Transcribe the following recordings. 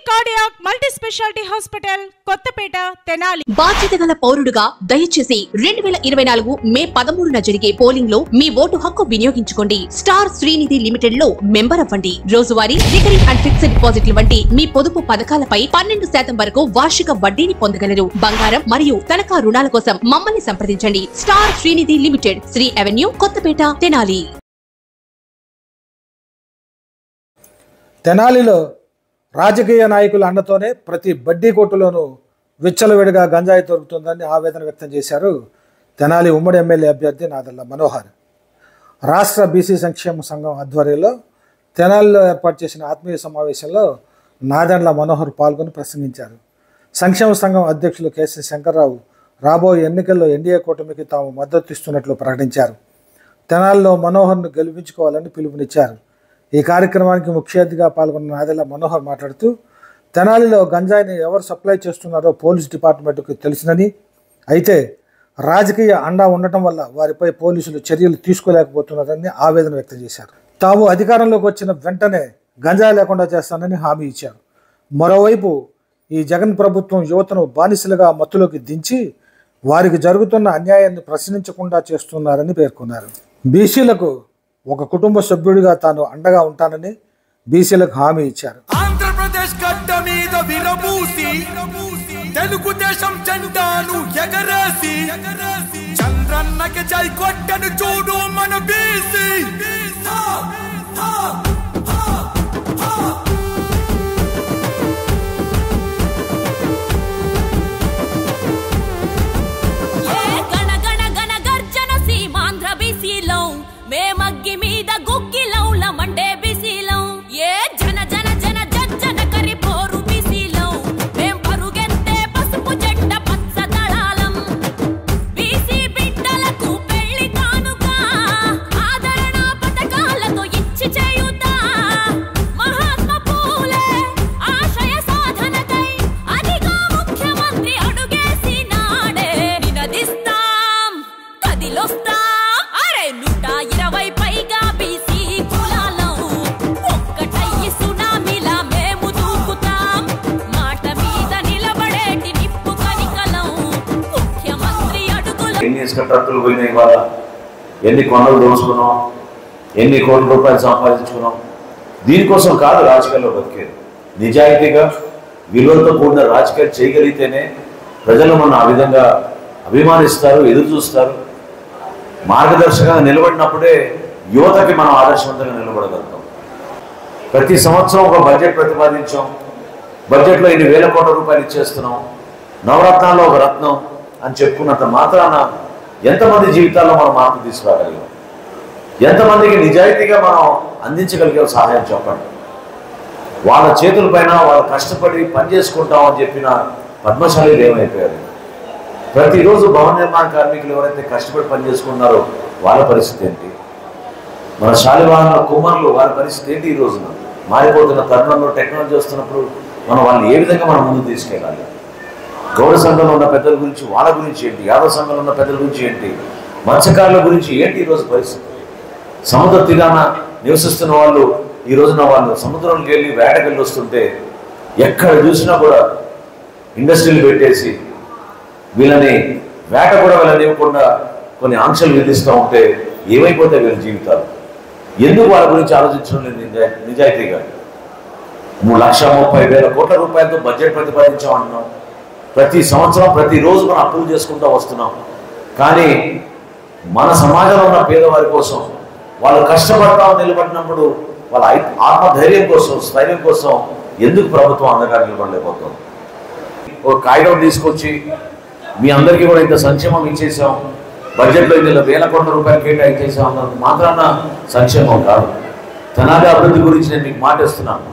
Cardiac multi speciality hospital Kothapeta Tenali. బాధ్యత గల పౌరుడుగా దయచేసి 2024 మే 13న జరిగే పోలింగ్ లో మీ ఓటు హక్కు వినియోగించుకోండి. స్టార్ శ్రీనిధి లిమిటెడ్ లో మెంబర్ అవ్వండి. రోజువారీ రికరింగ్ అండ్ ఫిక్స్డ్ డిపాజిట్లు వంటి మీ పొదుపు పథకాలపై 12% వరకు వార్షిక వడ్డీని పొందగలరు. బంగారం మరియు తనఖా రుణాల కోసం మమ్మల్ని సంప్రదించండి. Star Srinidhi limited, Sri avenue, Kothapeta, Tenali. తెనాలిలో రాజకీయ నాయకుల అండతోనే ప్రతి బడ్డీ కొట్టులోనూ విచ్చలవిడిగా గంజాయి దొరుకుతుందని ఆవేదన వ్యక్తం చేశారు తెనాలి ఉమ్మడి ఎమ్మెల్యే అభ్యర్థి నాదెళ్ల మనోహర్. రాష్ట్ర బీసీ సంక్షేమ సంఘం ఆధ్వర్యంలో తెనాలిలో ఏర్పాటు చేసిన ఆత్మీయ సమావేశంలో నాదెళ్ల మనోహర్ పాల్గొని ప్రసంగించారు. సంక్షేమ సంఘం అధ్యక్షులు కేసీ శంకర్రావు రాబోయే ఎన్నికల్లో ఎన్డీఏ కూటమికి తాము మద్దతు ఇస్తున్నట్లు ప్రకటించారు. తెనాలిలో మనోహర్ను గెలిపించుకోవాలని పిలుపునిచ్చారు. ఈ కార్యక్రమానికి ముఖ్య అతిథిగా పాల్గొన్న నాదెళ్ల మనోహర్ మాట్లాడుతూ తెనాలిలో గంజాయిని ఎవరు సప్లై చేస్తున్నారో పోలీస్ డిపార్ట్మెంట్కు తెలుసునని, అయితే రాజకీయ అండా ఉండటం వల్ల వారిపై పోలీసులు చర్యలు తీసుకోలేకపోతున్నారని ఆవేదన వ్యక్తం చేశారు. తాము అధికారంలోకి వచ్చిన వెంటనే గంజాయి లేకుండా చేస్తానని హామీ ఇచ్చారు. మరోవైపు ఈ జగన్ ప్రభుత్వం యువతను బానిసలుగా మత్తులోకి దించి వారికి జరుగుతున్న అన్యాయాన్ని ప్రశ్నించకుండా చేస్తున్నారని పేర్కొన్నారు. బీసీలకు ఒక కుటుంబ సభ్యుడిగా తాను అండగా ఉంటానని బీసీలకు హామీ ఇచ్చారు. ఆంధ్రప్రదేశ్ గడ్డ మీద విరబూసి తెలుగుదేశం జెండాను ఎగరేసి చంద్రన్నకి జై కొట్టను చూడు మన బీసీ. మేమగ్గి మీద గుగ్గిలౌల మండే బిసిలం ఏ జన జన జన జన కరి పోరు బిసిలం మేం పరుగెత్తే పసుపు జెండ పచ్చ దళాలం బీసీ బిడ్డలకు పెళ్లి కానుక ఆదరణ పథకాలతో ఇచ్చి చేయుతా మహాత్మా పూలే ఆశయ సాధనకై అదిగా ముఖ్యమంత్రి అడుగేసి నాడే నినదిస్తాం కదిలొస్తాం. 120 పైగా బీసీ కులాలం ఒక్కటయ్యి సునామీలా మేము దూకుతాం. మాట మీద నిలబడేటి నిప్పు కనికలం ముఖ్యమంత్రి అడుగుల. ఎన్ని ఇసుక ట్రక్కులు పోయినాయి, వాళ్ళ ఎన్ని కొండలు దోచుకున్నాం, ఎన్ని కోట్ల రూపాయలు సంపాదించుకున్నాం. దీనికోసం కాదు రాజకీయాల్లో బతికేది. నిజాయితీగా విలువలతో కూడిన రాజకీయాలు చేయగలిగితేనే ప్రజలు మన ఆ విధంగా అభిమానిస్తారు, ఎదురు చూస్తారు. మార్గదర్శకంగా నిలబడినప్పుడే యువతకి మనం ఆదర్శవంతంగా నిలబడగలుగుతాం. ప్రతి సంవత్సరం ఒక బడ్జెట్ ప్రతిపాదించాం. బడ్జెట్లో ఇన్ని వేల కోట్ల రూపాయలు ఇచ్చేస్తున్నాం. నవరత్నాల్లో ఒక రత్నం అని చెప్పుకున్నంత మాత్రాన ఎంతమంది జీవితాల్లో మనం మార్పు తీసుకురాగలిగాం, ఎంతమందికి నిజాయితీగా మనం అందించగలిగే సహాయం చెప్పండి. వాళ్ళ చేతులపైన వాళ్ళు కష్టపడి పని చేసుకుంటామని చెప్పిన పద్మశాలీలు ఏమైపోయారు? ప్రతిరోజు భవన నిర్మాణ కార్మికులు ఎవరైతే కష్టపడి పనిచేసుకున్నారో వాళ్ళ పరిస్థితి ఏంటి? మన శాలివాహన కుమారులు వాళ్ళ పరిస్థితి ఏంటి? ఈ రోజున మారిపోతున్న తరుణంలో టెక్నాలజీ వస్తున్నప్పుడు మనం వాళ్ళని ఏ విధంగా మనం ముందుకు తీసుకెళ్ళాలి? గౌడ సంఘంలో ఉన్న పెద్దల గురించి, వాళ్ళ గురించి ఏంటి? యాదవ సంఘంలో ఉన్న పెద్దల గురించి ఏంటి? మత్స్యకారుల గురించి ఏంటి ఈరోజు పరిస్థితి? సముద్ర తీరాన నివసిస్తున్న వాళ్ళు ఈ రోజున వాళ్ళు సముద్రంలోకి వెళ్ళి వేటకెళ్ళి వస్తుంటే ఎక్కడ చూసినా కూడా ఇండస్ట్రీలు పెట్టేసి వీళ్ళని వేట కూడా వెళ్ళనివ్వకుండా కొన్ని ఆంక్షలు విధిస్తూ ఉంటే ఏమైపోతాయి వీళ్ళ జీవితాలు? ఎందుకు వాళ్ళ గురించి ఆలోచించడం లేదు నిజాయితీగా? 3,30,000 కోట్ల రూపాయలతో బడ్జెట్ ప్రతిపాదించామంటున్నాం. ప్రతి సంవత్సరం ప్రతిరోజు మనం అప్పులు చేసుకుంటూ వస్తున్నాం. కానీ మన సమాజంలో ఉన్న పేదవారి కోసం వాళ్ళు కష్టపడతామని నిలబడినప్పుడు వాళ్ళ ఆత్మధైర్యం కోసం, స్థైర్యం కోసం ఎందుకు ప్రభుత్వం అండగా నిలబడలేకపోతుంది? ఒక కాగితం తీసుకొచ్చి మీ అందరికీ కూడా ఇంత సంక్షేమం ఇచ్చేసాం, బడ్జెట్లో ఇందులో వేల కోట్ల రూపాయలు కేటాయించేసాం అన్నందుకు మాత్రాన సంక్షేమం కాదు. తెనాలి అభివృద్ధి గురించి నేను మీకు మాటిస్తున్నాను.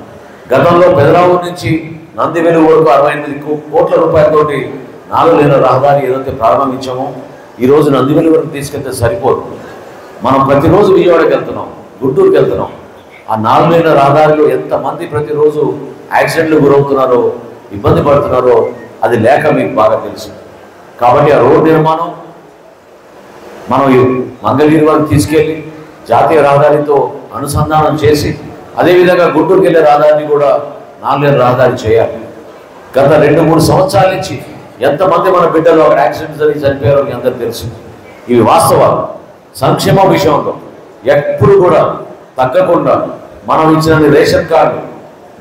గతంలో పెదరావూరు నుంచి నందివెలు వరకు 68 కోట్ల రూపాయలతోటి 4 లేన రహదారి ఏదైతే ప్రారంభించామో ఈరోజు నందివెలు వరకు తీసుకెళ్తే సరిపోదు. మనం ప్రతిరోజు విజయవాడకి వెళ్తున్నాం, గుంటూరుకి వెళ్తున్నాం. ఆ 4 లేన రహదారిలో ఎంతమంది ప్రతిరోజు యాక్సిడెంట్లు గురవుతున్నారో, ఇబ్బంది పడుతున్నారో అది లేక మీకు బాగా తెలుసు. కాబట్టి ఆ రోడ్డు నిర్మాణం మనం మంగళగిరి వరకు తీసుకెళ్ళి జాతీయ రహదారితో అనుసంధానం చేసి అదేవిధంగా గుంటూరుకి వెళ్ళే రహదారిని కూడా 4 లేన్ రహదారి చేయాలి. గత 2-3 సంవత్సరాల నుంచి ఎంతమంది మన బిడ్డలు అక్కడ యాక్సిడెంట్ జరిగి చనిపోయారో మీ అందరికీ తెలుసు. ఇవి వాస్తవాలు. సంక్షేమ విషయంలో ఎప్పుడు కూడా తగ్గకుండా మనం ఇచ్చిన రేషన్ కార్డు,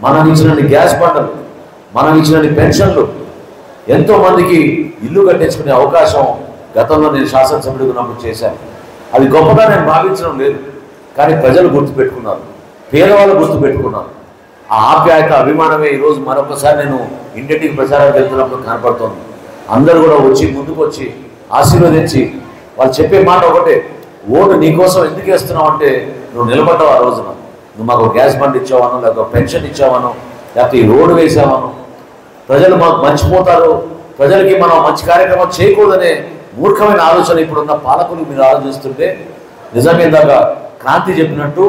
మనం ఇచ్చిన గ్యాస్ బండలు, మనం ఇచ్చిన పెన్షన్లు, ఎంతో మందికి ఇల్లు కట్టించుకునే అవకాశం గతంలో నేను శాసనసభ్యుడిగా ఉన్నప్పుడు చేశాను. అది గొప్పగా నేను భావించడం లేదు, కానీ ప్రజలు గుర్తుపెట్టుకున్నారు, పేదవాళ్ళు గుర్తుపెట్టుకున్నారు. ఆ ఆప్యాయత అభిమానమే ఈరోజు మరొకసారి నేను ఇంటింటికి ప్రచారానికి వెళ్తున్నప్పుడు కనపడుతోంది. అందరూ కూడా వచ్చి ముందుకు వచ్చి ఆశీర్వదించి వాళ్ళు చెప్పే మాట ఒకటే, ఓటు నీకోసం ఎందుకు వేస్తున్నావు అంటే నువ్వు నిలబడ్డావు ఆ రోజున, నువ్వు మాకు గ్యాస్ బండ్ ఇచ్చావను, లేకపోతే పెన్షన్ ఇచ్చావను, లేకపోతే ఈ రోడ్డు వేసావను. ప్రజలు మాకు మర్చిపోతారు, ప్రజలకి మనం మంచి కార్యక్రమం చేయకూడదనే మూర్ఖమైన ఆలోచన ఇప్పుడున్న పాలకులు మీరు ఆలోచిస్తుంటే నిజంగా ఇందాక క్రాంతి చెప్పినట్టు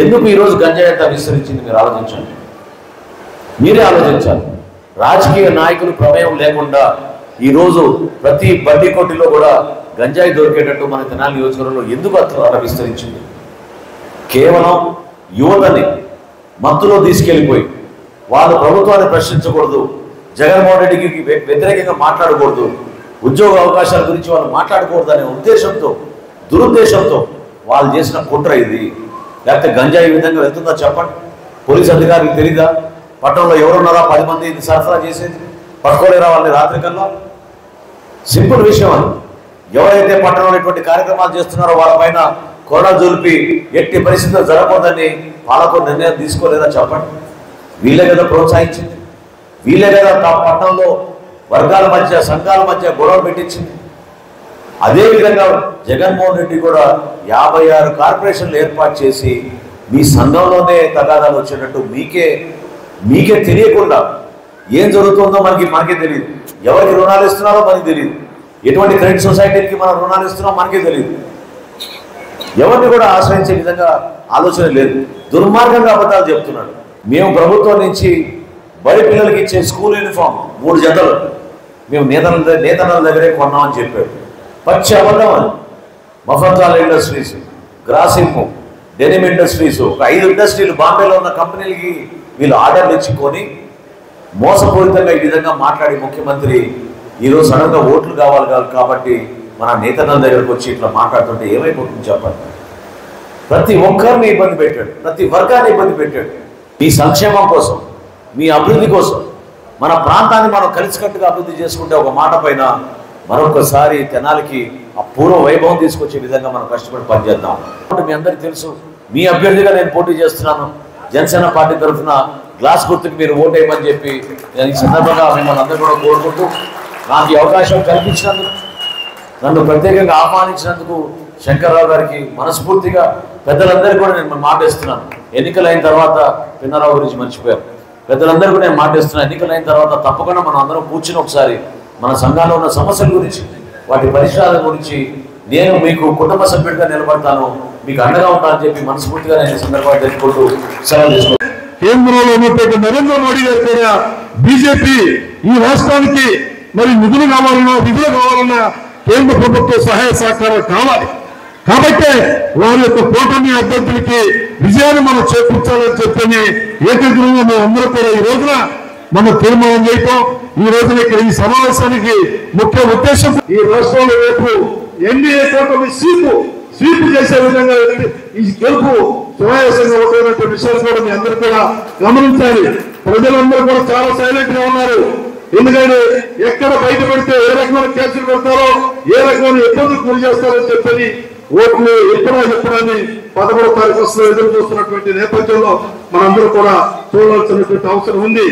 ఎందుకు ఈరోజు గంజాయి అంతా విస్తరించింది మీరు ఆలోచించండి. మీరే ఆలోచించాలి. రాజకీయ నాయకులు ప్రమేయం లేకుండా ఈరోజు ప్రతి బడ్డీ కొట్టిలో కూడా గంజాయి దొరికేటట్టు మన తెనాలి నియోజకవర్గంలో ఎందుకు అట్లా విస్తరించింది? కేవలం యువతని మత్తులో తీసుకెళ్ళిపోయి వాళ్ళు ప్రభుత్వాన్ని ప్రశ్నించకూడదు, జగన్మోహన్ రెడ్డికి వ్యతిరేకంగా మాట్లాడకూడదు, ఉద్యోగ అవకాశాల గురించి వాళ్ళు మాట్లాడకూడదు అనే ఉద్దేశంతో, దురుద్దేశంతో వాళ్ళు చేసిన కుట్ర ఇది. లేకపోతే గంజాయి విధంగా వెళ్తుందా చెప్పండి? పోలీస్ అధికారులకు తెలీదా? పట్టణంలో ఎవరున్నారా 10 మంది ఇది సరఫరా చేసేది? పట్టుకోలేరా వాళ్ళని రాత్రికల్లా? సింపుల్ విషయం అది. ఎవరైతే పట్టణంలో ఇటువంటి కార్యక్రమాలు చేస్తున్నారో వాళ్ళపైన కొరడా జూల్పి ఎట్టి పరిస్థితుల్లో జరగకూడదని పాలకులు నిర్ణయం తీసుకోలేదా చెప్పండి? వీళ్ళే కదా ప్రోత్సహించింది, వీళ్ళే కదా పట్టణంలో వర్గాల మధ్య, సంఘాల మధ్య గొడవ పెట్టించింది. అదేవిధంగా జగన్మోహన్ రెడ్డి కూడా 56 కార్పొరేషన్లు ఏర్పాటు చేసి మీ సంఘంలోనే తగాదాలు వచ్చేటట్టు మీకే తెలియకుండా ఏం జరుగుతుందో మనకే తెలియదు. ఎవరికి రుణాలు ఇస్తున్నారో మనకి తెలియదు, ఎటువంటి క్రెడిట్ సొసైటీకి మనం రుణాలు ఇస్తున్నామో మనకే తెలియదు. ఎవరిని కూడా ఆశ్రయించే విధంగా ఆలోచన లేదు. దుర్మార్గంగా అబద్ధాలు చెప్తున్నాడు. మేము ప్రభుత్వం నుంచి బడి పిల్లలకి ఇచ్చే స్కూల్ యూనిఫామ్ 3 జతలు మేము నేతన్నల దగ్గరే కొన్నామని చెప్పాడు. పచ్చి అబద్ధం అని. మఫద్దాల ఇండస్ట్రీస్, గ్రాసిమ్, డెనిమ్ ఇండస్ట్రీస్, ఒక 5 ఇండస్ట్రీలు బాంబేలో ఉన్న కంపెనీలకి వీళ్ళు ఆర్డర్లు ఇచ్చుకొని మోసపూరితంగా ఈ విధంగా మాట్లాడి ముఖ్యమంత్రి ఈరోజు సడన్గా ఓట్లు కావాలి కాబట్టి మన నేతన్నల దగ్గరకు వచ్చి ఇట్లా మాట్లాడుతుంటే ఏమైపోతుంది చెప్పండి? ప్రతి ఒక్కరిని ఇబ్బంది పెట్టాడు, ప్రతి వర్గాన్ని ఇబ్బంది పెట్టాడు. మీ సంక్షేమం కోసం, మీ అభివృద్ధి కోసం, మన ప్రాంతాన్ని మనం కలిసికట్టుగా అభివృద్ధి చేసుకుంటే ఒక మాట పైన మరొకసారి తెనాలికి ఆ పూర్వ వైభవం తీసుకొచ్చే విధంగా మనం కష్టపడి పనిచేద్దాం. మీ అందరికీ తెలుసు, మీ అభ్యర్థిగా నేను పోటీ చేస్తున్నాను. జనసేన పార్టీ తరఫున గ్లాస్ గుర్తుకి మీరు ఓటు వేయమని చెప్పి నేను ఈ సందర్భంగా మిమ్మల్ని అందరూ కూడా కోరుకుంటూ, నాకు ఈ అవకాశం కల్పించినందుకు, నన్ను ప్రత్యేకంగా ఆహ్వానించినందుకు శంకర్రావు గారికి మనస్ఫూర్తిగా, పెద్దలందరికీ కూడా నేను మాటిస్తున్నాను. ఎన్నికలైన తర్వాత పిన్నరావు గురించి మర్చిపోయారు. పెద్దలందరికీ నేను మాటిస్తున్నాను, ఎన్నికలైన తర్వాత తప్పకుండా మనం అందరం కూర్చుని ఒకసారి మన సంఘాల్లో ఉన్న సమస్యల గురించి, వాటి పరిష్కారాల గురించి నేను మీకు కుటుంబ సభ్యుడిగా నిలబడతాను, మీకు అండగా ఉంటానని చెప్పి మనస్ఫూర్తిగా నేను సందర్భంగా తెలుసుకుంటూ సెలవు తీసుకుంటాను. కేంద్రంలో ఉన్నటువంటి నరేంద్ర మోడీ గారి కూడా బీజేపీ ఈ రాష్ట్రానికి మరి నిధులు కావాలన్నా కేంద్ర ప్రభుత్వ సహాయ సహకారాలు కావాలి. కాబట్టి వారి యొక్క కూటమి అభ్యర్థులకి విజయాన్ని మనం చేకూర్చాలని చెప్పని ఏకగ్రీవంగా మేము అందరూ కూడా ఈ రోజున మనం తీర్మానం చేయటం, ఈ రోజున ఇక్కడ ఈ సమావేశానికి ముఖ్య ఉద్దేశం ఈ రాష్ట్రంలో రేపు ఎన్డీఏ కూటమి స్వీప్ చేసే విధంగా ఈ గెలుపు సునాయాసంగా ఉంటున్నటువంటి విషయాలు కూడా మీ అందరూ కూడా గమనించాలి. ప్రజలందరూ కూడా చాలా సైలెంట్ గా ఉన్నారు. ఎందుకంటే ఎక్కడ బయట పెడితే ఏ రకమైన కేసులు పెడతారో, ఏ రకమైన ఇబ్బందులు గురి చేస్తారని చెప్పని ఓట్లు ఎప్పుడని 11వ తారీఖు ఎదురు చూస్తున్నటువంటి నేపథ్యంలో మనందరూ కూడా చూడాల్సినటువంటి అవసరం ఉంది.